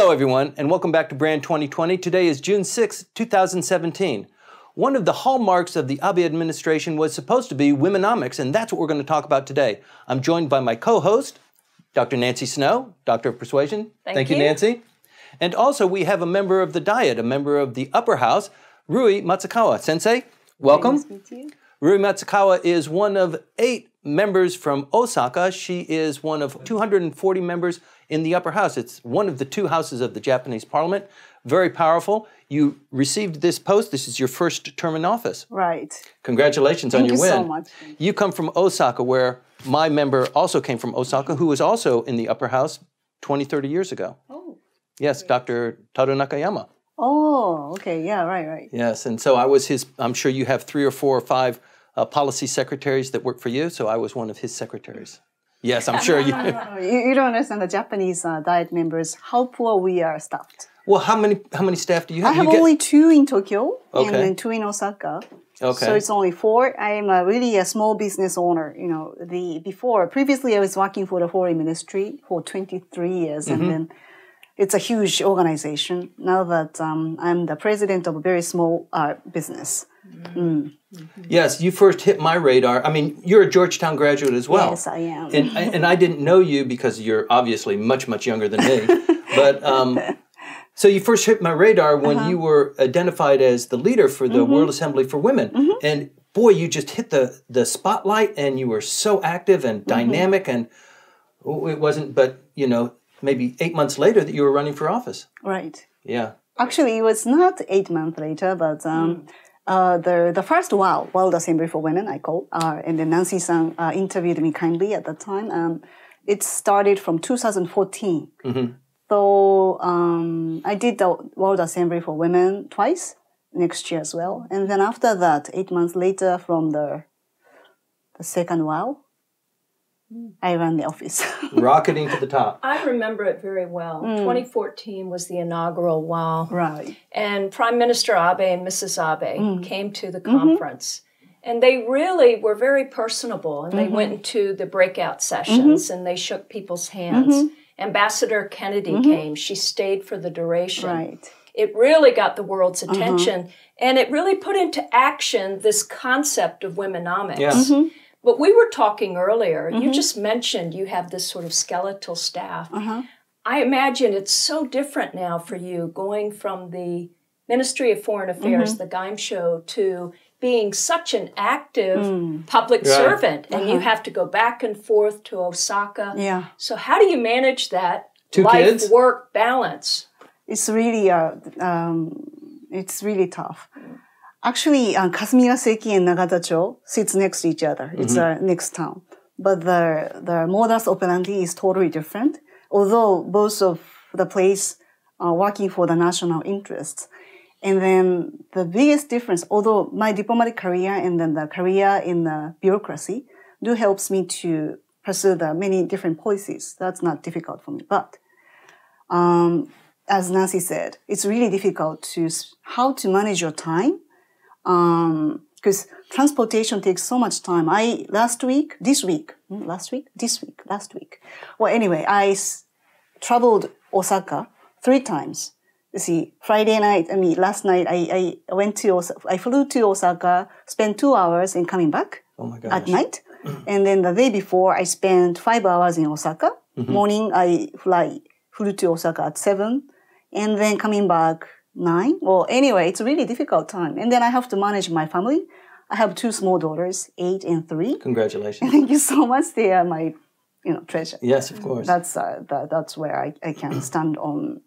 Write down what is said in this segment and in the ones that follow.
Hello, everyone, and welcome back to Brand 2020. Today is June 6, 2017. One of the hallmarks of the Abe administration was supposed to be Womenomics, and that's what we're going to talk about today. I'm joined by my co-host, Dr. Nancy Snow, Doctor of Persuasion. Thank you, Nancy. And also, we have a member of the Diet, a member of the Upper House, Rui Matsukawa. Sensei, welcome. Nice to meet you. Rui Matsukawa is one of 8 members from Osaka. She is one of 240 members in the Upper House. It's one of the 2 houses of the Japanese Parliament. Very powerful. You received this post. This is your first term in office. Right. Congratulations on your win. Thank you so much. You come from Osaka, where my member also came from Osaka, who was also in the Upper House 20, 30 years ago. Oh. Yes, Dr. Taro Nakayama. Oh, okay. Yeah, right. Yes, and so I was his, I'm sure you have 3 or 4 or 5 policy secretaries that work for you, so I was one of his secretaries. Yes, I'm sure you... You don't understand the Japanese Diet members, how poor we are staffed. Well, how many staff do you have? I have only 2 in Tokyo and then 2 in Osaka. Okay. So it's only 4. I am really a small business owner. You know, previously I was working for the Foreign Ministry for 23 years, and then it's a huge organization. Now that I'm the president of a very small business. Yes, you first hit my radar. I mean, you're a Georgetown graduate as well. Yes, I am. And I didn't know you because you're obviously much, much younger than me. But so you first hit my radar when you were identified as the leader for the World Assembly for Women. And boy, you just hit the spotlight, and you were so active and dynamic. And it wasn't but, you know, maybe 8 months later that you were running for office. Right. Yeah. Actually, it was not 8 months later, but the first World Assembly for Women, I call, and then Nancy-san interviewed me kindly at that time. It started from 2014. So I did the World Assembly for Women twice, next year as well. And then after that, 8 months later from the second World, I ran the office. Rocketing to the top. I remember it very well. 2014 was the inaugural WOW. Right. And Prime Minister Abe and Mrs. Abe came to the conference. And they really were very personable. And they went into the breakout sessions and they shook people's hands. Ambassador Kennedy came. She stayed for the duration. Right. It really got the world's attention. And it really put into action this concept of Womenomics. Yeah. But we were talking earlier, you just mentioned you have this sort of skeletal staff. I imagine it's so different now for you going from the Ministry of Foreign Affairs, the Gaimsho, to being such an active public servant. And you have to go back and forth to Osaka. Yeah. So how do you manage that 2 kids? life-work balance? It's really tough. Actually, Kasumiga Seki and Nagatacho sits next to each other. It's next town. But the modus operandi is totally different. Although both of the place are working for the national interests. And then the biggest difference, although my diplomatic career and then the career in the bureaucracy do helps me to pursue the many different policies. That's not difficult for me. But as Nancy said, it's really difficult how to manage your time. Because transportation takes so much time. Last week. Well, anyway, I traveled Osaka 3 times. You see, last night I flew to Osaka, spent 2 hours and coming back at night. And then the day before, I spent 5 hours in Osaka. Morning, I flew to Osaka at 7, and then coming back 9. Well, anyway, it's a really difficult time. And then I have to manage my family. I have 2 small daughters, 8 and 3. Congratulations. Thank you so much. They are my, treasure. Yes, of course. That's where I can stand on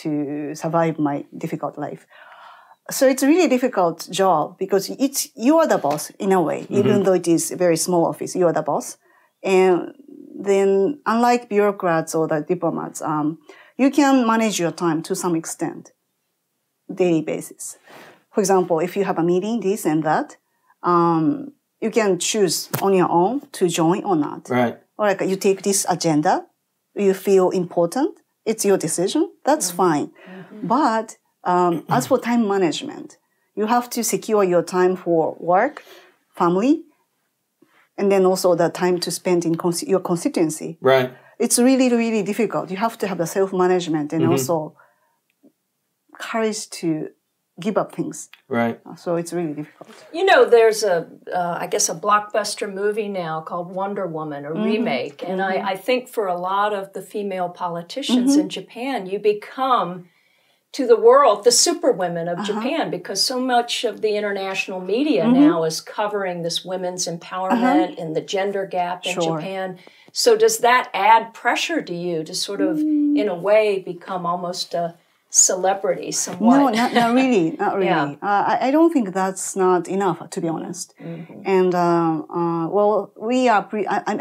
to survive my difficult life. So it's a really difficult job because you are the boss in a way, even though it is a very small office. You are the boss. And then unlike bureaucrats or the diplomats, you can manage your time to some extent. Daily basis. For example, if you have a meeting, this and that, you can choose on your own to join or not. Right. Or like you take this agenda, you feel important, it's your decision, that's fine. But as for time management, you have to secure your time for work, family, and then also the time to spend in your constituency. Right. it's really, really difficult. You have to have the self-management and also courage to give up things. Right. So it's really difficult. You know, there's I guess a blockbuster movie now called Wonder Woman, a remake. And I think for a lot of the female politicians in Japan, you become, to the world, the superwomen of Japan, because so much of the international media now is covering this women's empowerment and the gender gap in Japan. So does that add pressure to you to sort of, in a way, become almost a celebrity somewhat? No, not really, not really. Yeah. I don't think that's not enough, to be honest. And well,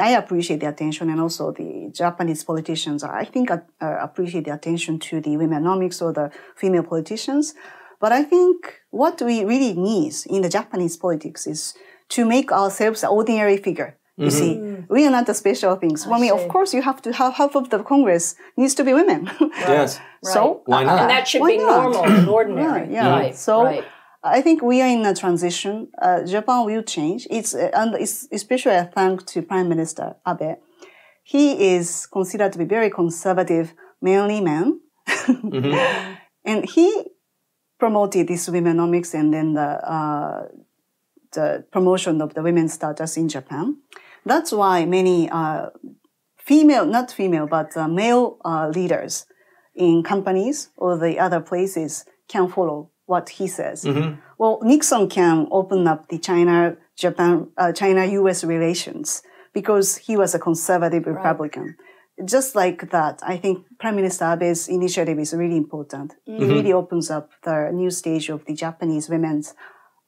I appreciate the attention, and also the Japanese politicians, I think, appreciate the attention to the Womenomics or the female politicians. But I think what we really need in the Japanese politics is to make ourselves an ordinary figure. You see, we are not the special things. I mean, of course, you have to have half of the Congress needs to be women. Yes. So why not? And that should be normal and ordinary. Right, yeah. Right. So I think we are in a transition. Japan will change. And especially a thank to Prime Minister Abe. He is considered to be very conservative, manly man, and he promoted this Womenomics and then the promotion of the women's status in Japan. That's why many male leaders in companies or the other places can follow what he says. Well, Nixon can open up the China-US relations because he was a conservative Republican. Just like that, I think Prime Minister Abe's initiative is really important. It really opens up the new stage of the Japanese women's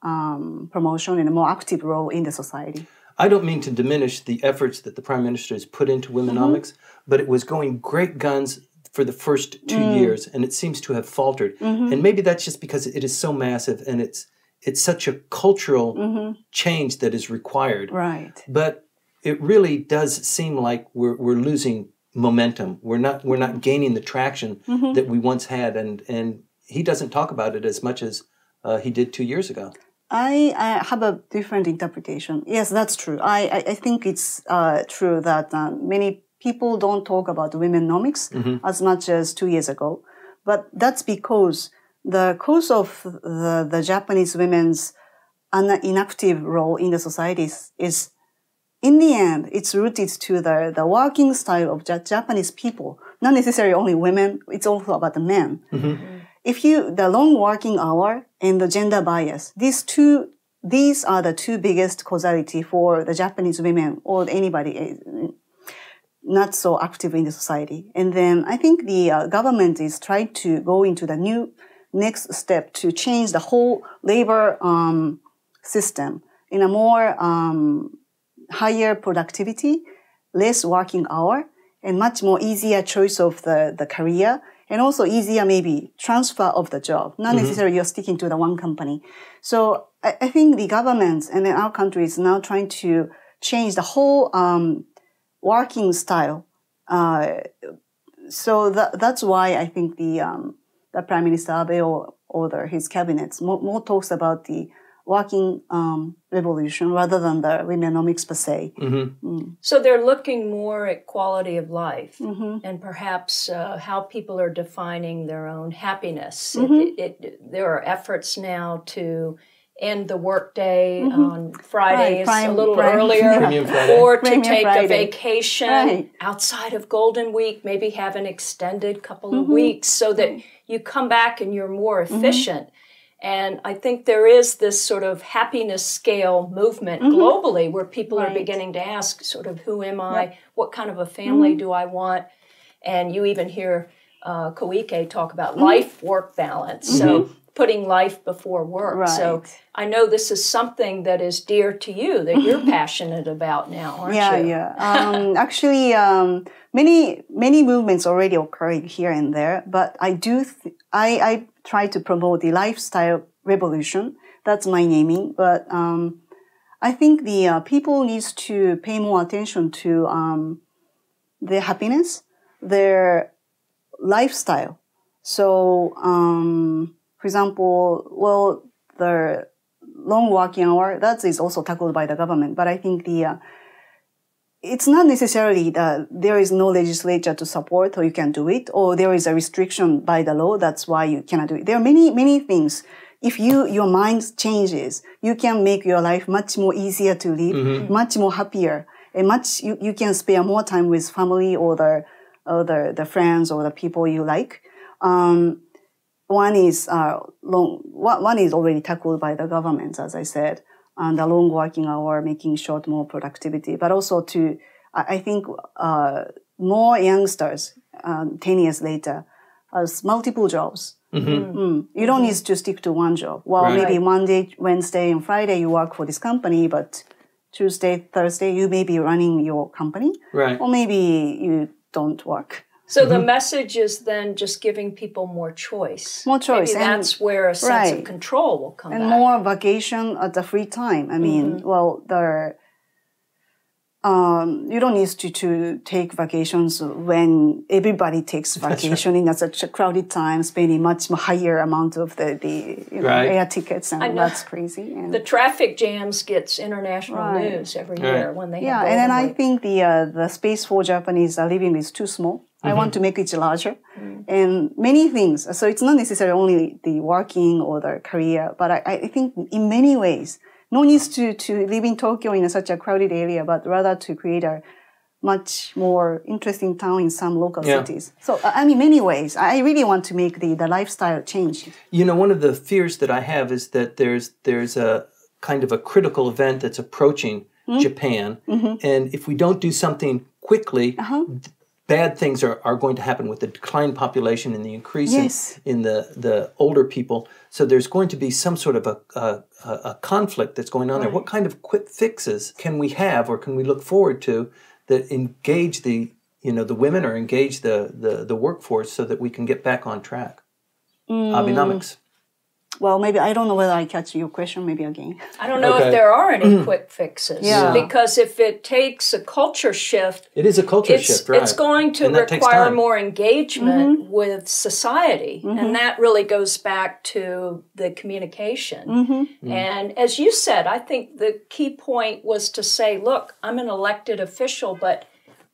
promotion and a more active role in the society. I don't mean to diminish the efforts that the Prime Minister has put into Womenomics, but it was going great guns for the first 2 years, and it seems to have faltered. And maybe that's just because it is so massive and it's such a cultural change that is required. Right. But it really does seem like we're losing momentum. We're not gaining the traction that we once had, and he doesn't talk about it as much as he did 2 years ago. I have a different interpretation. Yes, that's true. I think it's true that many people don't talk about Womenomics as much as 2 years ago. But that's because the cause of the Japanese women's inactive role in the society is in the end, it's rooted to the working style of Japanese people. Not necessarily only women, it's also about the men. The long working hour and the gender bias, these are the two biggest causality for the Japanese women or anybody not so active in the society. And then I think the government is trying to go into the new next step to change the whole labor system in a more higher productivity, less working hour, and much more easier choice of the career, and also easier maybe transfer of the job. Not necessarily you're sticking to the one company. So I think the government and then our country is now trying to change the whole working style. So that's why I think the Prime Minister Abe or his cabinets more talks about the working revolution rather than the Womenomics per se. So they're looking more at quality of life and perhaps how people are defining their own happiness. There are efforts now to end the workday on Fridays a little earlier, or to take a vacation outside of Golden Week, maybe have an extended couple of weeks so that you come back and you're more efficient. And I think there is this sort of happiness scale movement globally where people are beginning to ask sort of, who am I? What kind of a family do I want? And you even hear Koike talk about life-work balance. So putting life before work. So I know this is something that is dear to you, that you're passionate about now, aren't you? Yeah. Actually, many movements already occurring here and there, but I try to promote the lifestyle revolution. That's my naming. But I think the people needs to pay more attention to their happiness, their lifestyle. So, for example, the long working hour, that is also tackled by the government. But I think it's not necessarily that there is no legislature to support or you can do it, or there is a restriction by the law, that's why you cannot do it. There are many things. If your mind changes, you can make your life much more easier to live, much more happier, and you can spare more time with family or the friends or the people you like. One is already tackled by the government, as I said, and the long working hour, making short more productivity, but also I think more youngsters 10 years later has multiple jobs. You don't need to stick to one job. Well, maybe Monday, Wednesday, and Friday you work for this company, but Tuesday, Thursday you may be running your company, or maybe you don't work. So the message is then just giving people more choice. More choice. Maybe that's where a sense of control will come back. And more vacation at the free time. I mean, well, you don't need to take vacations when everybody takes vacation in such a crowded time, spending much higher amount of the air tickets, and that's crazy. And the traffic jams gets international news every year when they have and then I think the space for Japanese living is too small. I want to make it larger, and many things. So it's not necessarily only the working or the career, but I think in many ways, no need to live in Tokyo in such a crowded area, but rather to create a much more interesting town in some local cities. So, I mean, many ways, I really want to make the lifestyle change. You know, one of the fears that I have is that there's a kind of a critical event that's approaching Japan, and if we don't do something quickly, bad things are going to happen with the declined population and the increase in the older people. So there's going to be some sort of a conflict that's going on there. What kind of quick fixes can we have, or can we look forward to, that engage the women or engage the workforce so that we can get back on track? Abenomics. Well, maybe I don't know whether I catch your question. Maybe again. I don't know if there are any quick fixes. Because if it takes a culture shift, it is a culture shift, right? It's going to require more engagement with society, and that really goes back to the communication. And as you said, I think the key point was to say, look, I'm an elected official, but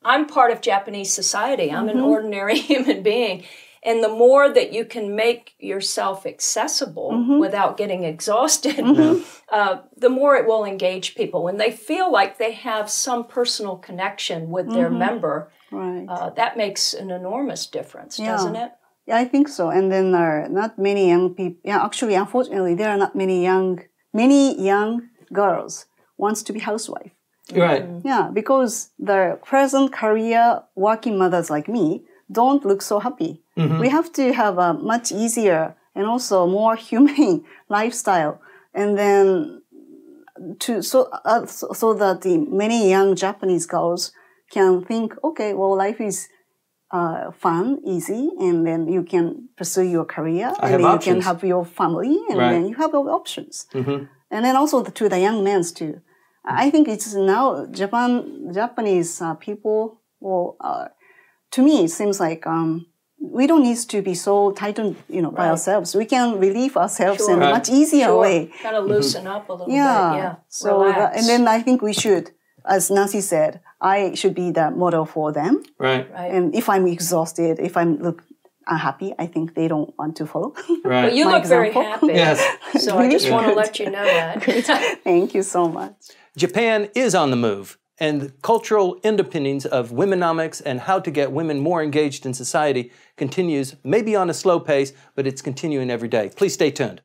I'm part of Japanese society. I'm an ordinary human being. And the more that you can make yourself accessible without getting exhausted, the more it will engage people. When they feel like they have some personal connection with their member, that makes an enormous difference, doesn't it? Yeah, I think so. And then there are not many young people. Yeah, actually, unfortunately, there are not many young girls wants to be housewife. Right. Yeah, because the present career working mothers like me don't look so happy. We have to have a much easier and also more humane lifestyle, and then so that the many young Japanese girls can think, okay, well, life is fun, easy, and then you can pursue your career, and then you can have your family, and then you have your options. And then also to the young men too. I think it's now Japanese people will. To me, it seems like we don't need to be so tightened, by ourselves. We can relieve ourselves in a much easier way. Kind of loosen up a little bit. Yeah. So and then I think we should, as Nancy said, I should be the model for them. Right. And if I'm exhausted, if I'm unhappy, I think they don't want to follow. Right. But you look very happy. Yes. So I just want to let you know that. Thank you so much. Japan is on the move, and the cultural underpinnings of Womenomics and how to get women more engaged in society continues, maybe on a slow pace, but it's continuing every day. Please stay tuned.